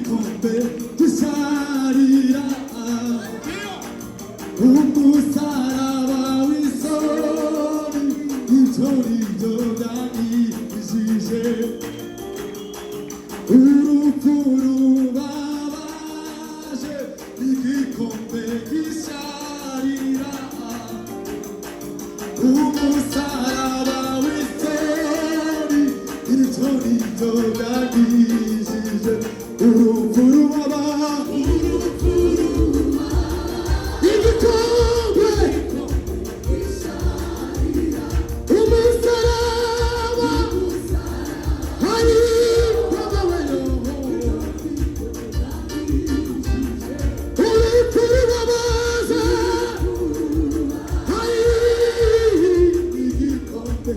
igikombe gisharira umusaraba w'isoni icyo nibyo byanyigishije urupfu rubabaje igikombe gisharira umusaraba w'isoni icyo nibyo byanyigishije urupfu rubabaje igikombe umusaraba hari babaweyo urupfu rubabaje hari igikombe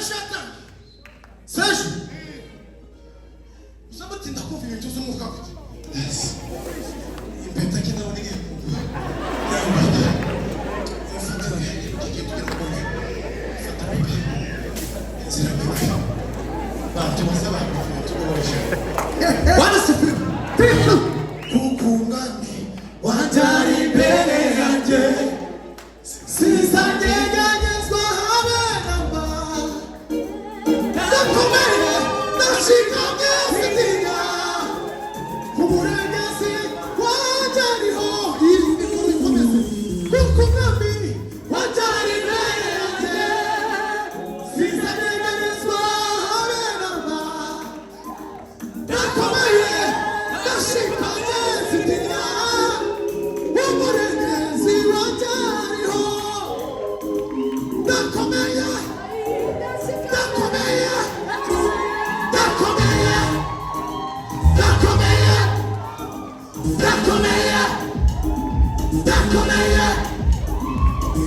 Amasengesho yatangiye. Serge. Uzamutinda kumva ibintu z'umwuka wawe. Yes. Impeta kina wonige. Bwana sifiwe. Kukungani watari mbele yanjye. Sizanyeganyezwa habe namba. Ndakomeye ndashikamye sintinya. Umurengezi wajariho iri mikuru ikomeze. Kukungani watari mbele yanjye. Sizanyeganyezwa habe namba. Ndakomeye ndashikamye sintinya. Umurengezi wajariho. Ndakomeye ndakomeye ndakomeye ndakomeye ndakomeye ndakomeye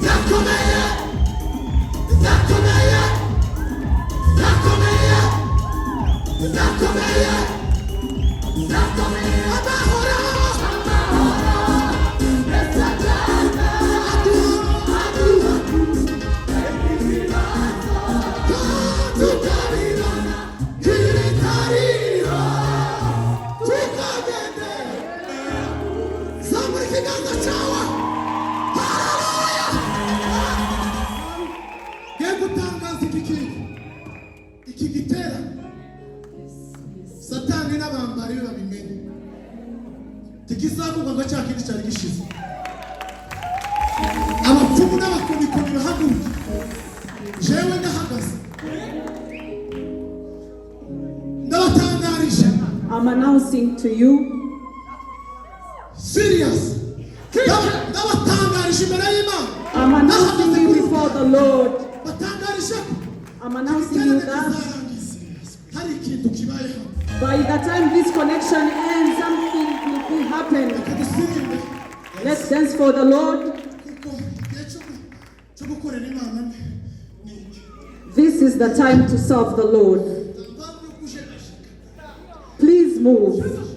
ndakomeye ndakomeye ndakomeye ndakomeye ndakomeye amahoro tukabibona kiritarira tukagende zamura ikiganza cyawe haleluya ngiye gutangaza iki gitera satani n'abambari be babimenye tikizavugwa ngo cya kindi cyari gishize abapfumu n'abakonikoni bahaguruka jewe ndahagaze ndabatangarisha. I'm announcing to you, Serious. Ndabatangarisha imbere y'Imana. I'm announcing you before the Lord. Batangarisha I'm announcing you that hari ikintu kibayeho. by the time this connection ends, something will happen. Kadusirimbe. Let's dance for the Lord. Kuko igihe cyo gukorera Imana ni This is the time to serve the Lord. Please move.